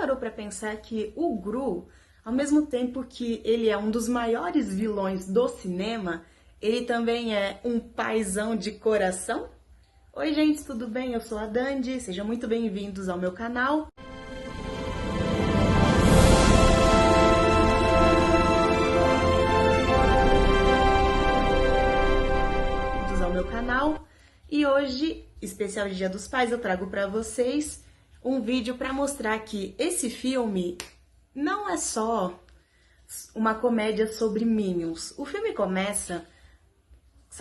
parou pra pensar que o Gru, ao mesmo tempo que ele é um dos maiores vilões do cinema, ele também é um paizão de coração? Oi gente, tudo bem? Eu sou a Dandy, sejam muito bem-vindos ao meu canal. E hoje, especial de Dia dos Pais, eu trago pra vocês um vídeo pra mostrar que esse filme não é só uma comédia sobre Minions. O filme começa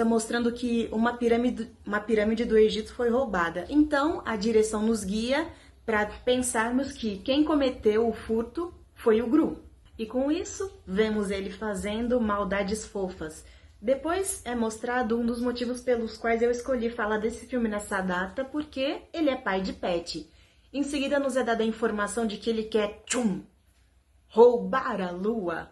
mostrando que uma pirâmide do Egito foi roubada. Então, a direção nos guia para pensarmos que quem cometeu o furto foi o Gru. E com isso, vemos ele fazendo maldades fofas. Depois é mostrado um dos motivos pelos quais eu escolhi falar desse filme nessa data, porque ele é pai de pet. Em seguida nos é dada a informação de que ele quer roubar a lua.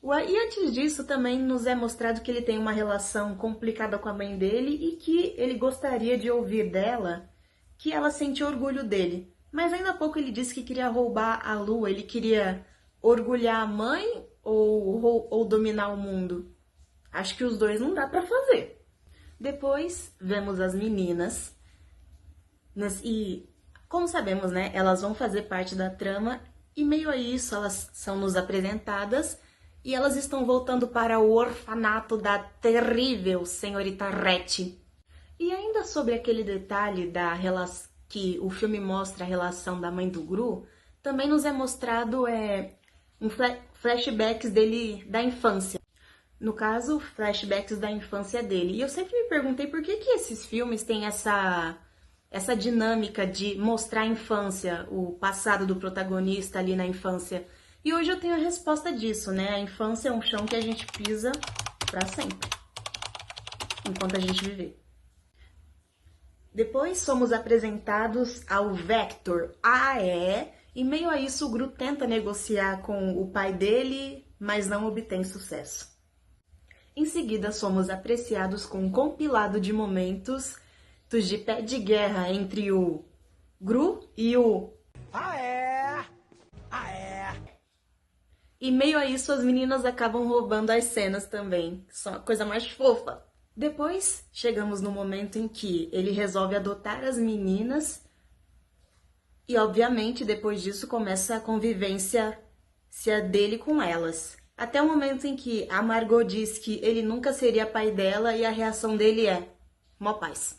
E antes disso também nos é mostrado que ele tem uma relação complicada com a mãe dele e que ele gostaria de ouvir dela que ela sente orgulho dele. Mas ainda há pouco ele disse que queria roubar a lua, ele queria orgulhar a mãe ou dominar o mundo. Acho que os dois não dá pra fazer. Depois, vemos as meninas. E, como sabemos, né? Elas vão fazer parte da trama. E meio a isso, elas são nos apresentadas. E elas estão voltando para o orfanato da terrível senhorita Rete. E ainda sobre aquele detalhe que o filme mostra a relação da mãe do Gru, também nos é mostrado flashbacks dele da infância. No caso, flashbacks da infância dele. E eu sempre me perguntei por que esses filmes têm essa dinâmica de mostrar a infância, o passado do protagonista ali na infância. E hoje eu tenho a resposta disso, né? A infância é um chão que a gente pisa pra sempre, enquanto a gente viver. Depois somos apresentados ao Vector. E meio a isso o Gru tenta negociar com o pai dele, mas não obtém sucesso. Em seguida, somos apreciados com um compilado de momentos de pé de guerra entre o Gru e o... E meio a isso, as meninas acabam roubando as cenas também. Só a coisa mais fofa. Depois, chegamos no momento em que ele resolve adotar as meninas. E, obviamente, depois disso, começa a convivência dele com elas. Até o momento em que a Margot diz que ele nunca seria pai dela e a reação dele é mó paz.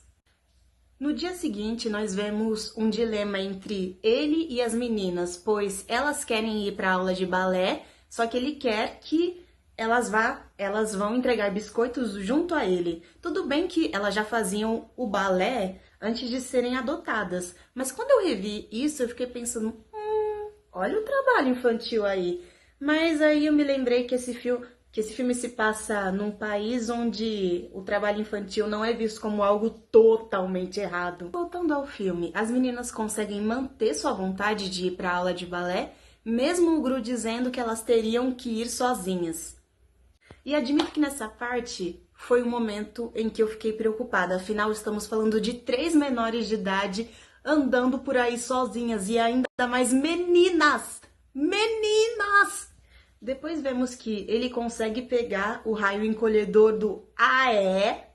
No dia seguinte, nós vemos um dilema entre ele e as meninas, pois elas querem ir para a aula de balé, só que ele quer que elas vão entregar biscoitos junto a ele. Tudo bem que elas já faziam o balé antes de serem adotadas, mas quando eu revi isso, eu fiquei pensando, olha o trabalho infantil aí. Mas aí eu me lembrei que esse filme se passa num país onde o trabalho infantil não é visto como algo totalmente errado. Voltando ao filme, as meninas conseguem manter sua vontade de ir para a aula de balé, mesmo o Gru dizendo que elas teriam que ir sozinhas. E admito que nessa parte foi o momento em que eu fiquei preocupada, afinal estamos falando de 3 menores de idade andando por aí sozinhas e ainda mais meninas! Meninas! Depois vemos que ele consegue pegar o raio encolhedor do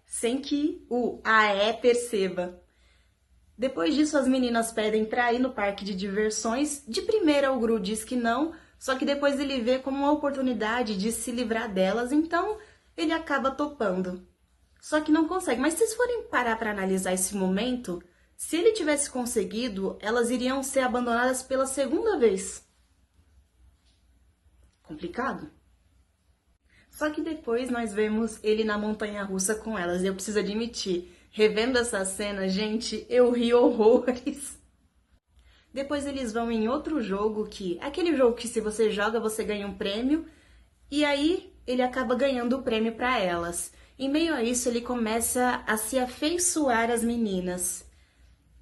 sem que o perceba. Depois disso, as meninas pedem para ir no parque de diversões. De primeira, o Gru diz que não, só que depois ele vê como uma oportunidade de se livrar delas, então ele acaba topando. Só que não consegue. Mas se vocês forem parar para analisar esse momento, se ele tivesse conseguido, elas iriam ser abandonadas pela segunda vez. Complicado? Só que depois nós vemos ele na montanha-russa com elas. E eu preciso admitir, revendo essa cena, gente, eu ri horrores. Depois eles vão em outro jogo aquele jogo que se você joga, você ganha um prêmio. E aí ele acaba ganhando o prêmio para elas. Em meio a isso, ele começa a se afeiçoar às meninas.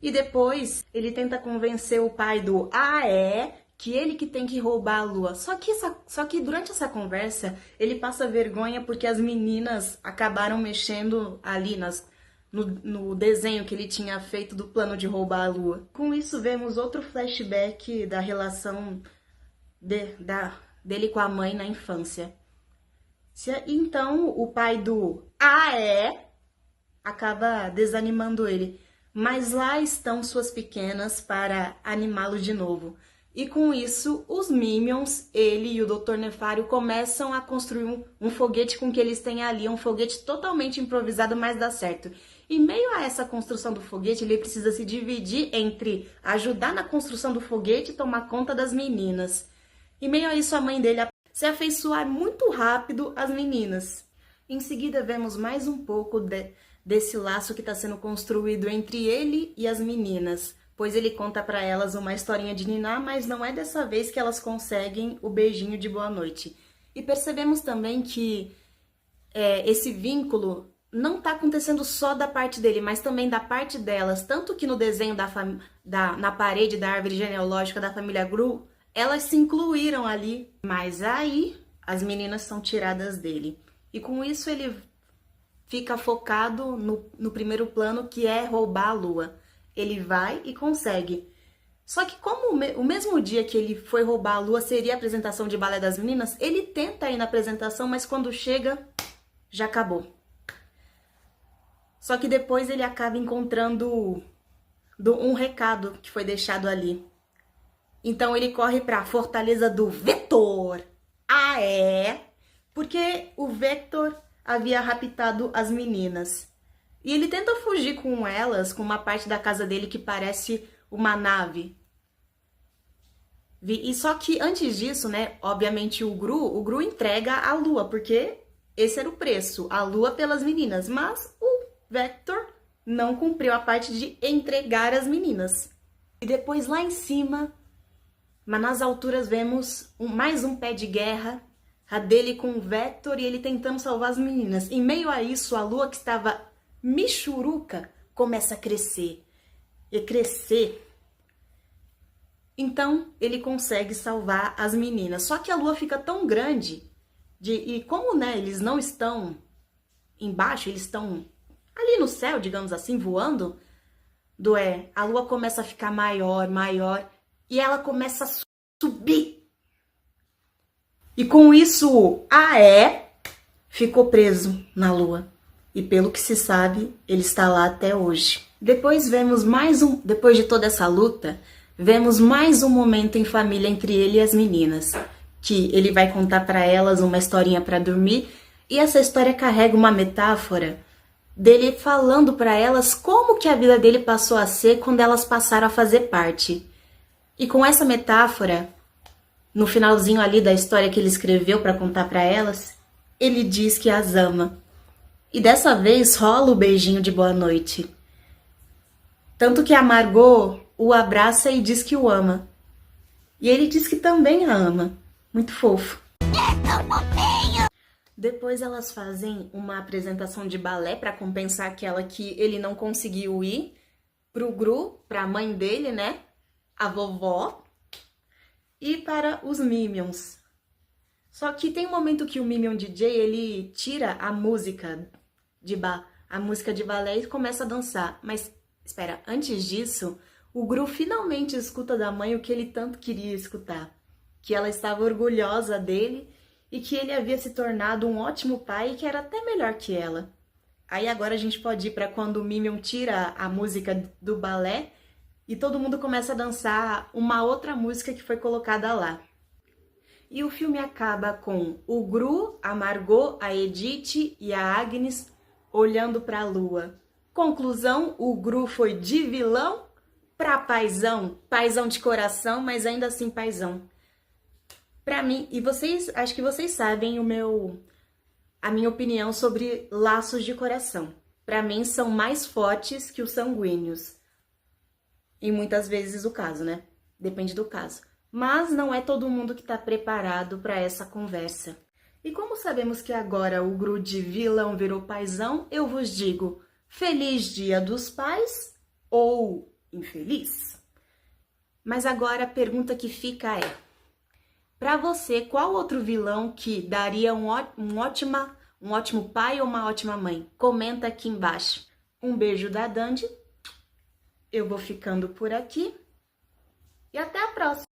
E depois ele tenta convencer o pai do que ele que tem que roubar a lua. Só que durante essa conversa, ele passa vergonha porque as meninas acabaram mexendo ali no desenho que ele tinha feito do plano de roubar a lua. Com isso, vemos outro flashback da relação dele com a mãe na infância. Então, o pai do Aé acaba desanimando ele. Mas lá estão suas pequenas para animá-lo de novo. E com isso, os Minions, ele e o Dr. Nefário começam a construir um foguete com que eles têm ali, um foguete totalmente improvisado, mas dá certo. Em meio a essa construção do foguete, ele precisa se dividir entre ajudar na construção do foguete e tomar conta das meninas. Em meio a isso, a mãe dele se afeiçoar muito rápido às meninas. Em seguida, vemos mais um pouco desse laço que está sendo construído entre ele e as meninas, pois ele conta para elas uma historinha de niná, mas não é dessa vez que elas conseguem o beijinho de boa noite. E percebemos também que esse vínculo não está acontecendo só da parte dele, mas também da parte delas, tanto que no desenho na parede da árvore genealógica da família Gru, elas se incluíram ali, mas aí as meninas são tiradas dele. E com isso ele fica focado no primeiro plano, que é roubar a lua. Ele vai e consegue. Só que como o mesmo dia que ele foi roubar a lua seria a apresentação de balé das meninas, ele tenta ir na apresentação, mas quando chega, já acabou. Só que depois ele acaba encontrando um recado que foi deixado ali. Então ele corre para a fortaleza do Vector. Porque o Vector havia raptado as meninas. E ele tenta fugir com elas, com uma parte da casa dele que parece uma nave. E só que antes disso, né, obviamente o Gru entrega a lua, porque esse era o preço, a lua pelas meninas. Mas o Vector não cumpriu a parte de entregar as meninas. E depois lá em cima, mas nas alturas, vemos mais um pé de guerra, a dele com o Vector e ele tentando salvar as meninas. Em meio a isso, a lua que estava michuruca começa a crescer. E crescer. Então, ele consegue salvar as meninas. Só que a lua fica tão grande, e como, né, eles não estão embaixo, eles estão ali no céu, digamos assim, voando, a lua começa a ficar maior, e ela começa a subir. E com isso, Aé ficou preso na lua. E pelo que se sabe, ele está lá até hoje. Depois depois de toda essa luta, vemos mais um momento em família entre ele e as meninas, que ele vai contar para elas uma historinha para dormir, e essa história carrega uma metáfora dele falando para elas como que a vida dele passou a ser quando elas passaram a fazer parte. E com essa metáfora, no finalzinho ali da história que ele escreveu para contar para elas, ele diz que as ama. E dessa vez rola o beijinho de boa noite. Tanto que a Margot o abraça e diz que o ama. E ele diz que também a ama. Muito fofo. Depois elas fazem uma apresentação de balé para compensar aquela que ele não conseguiu ir pro Gru, pra mãe dele, né? A vovó. E para os Minions. Só que tem um momento que o Minion DJ, ele tira a música de balé e começa a dançar. Mas, espera, antes disso, o Gru finalmente escuta da mãe o que ele tanto queria escutar. Que ela estava orgulhosa dele e que ele havia se tornado um ótimo pai e que era até melhor que ela. Aí agora a gente pode ir para quando o Minion tira a música do balé e todo mundo começa a dançar uma outra música que foi colocada lá. E o filme acaba com o Gru, a Margot, a Edith e a Agnes olhando para a lua. Conclusão, o Gru foi de vilão para paizão. Paizão de coração, mas ainda assim paizão. Para mim, e vocês, acho que vocês sabem a minha opinião sobre laços de coração. Para mim, são mais fortes que os sanguíneos. E muitas vezes o caso, né? Depende do caso. Mas não é todo mundo que está preparado para essa conversa. E como sabemos que agora o Gru de vilão virou paizão, eu vos digo, feliz Dia dos Pais ou infeliz? Mas agora a pergunta que fica é, para você, qual outro vilão que daria um ótimo pai ou uma ótima mãe? Comenta aqui embaixo. Um beijo da Dandy. Eu vou ficando por aqui e até a próxima!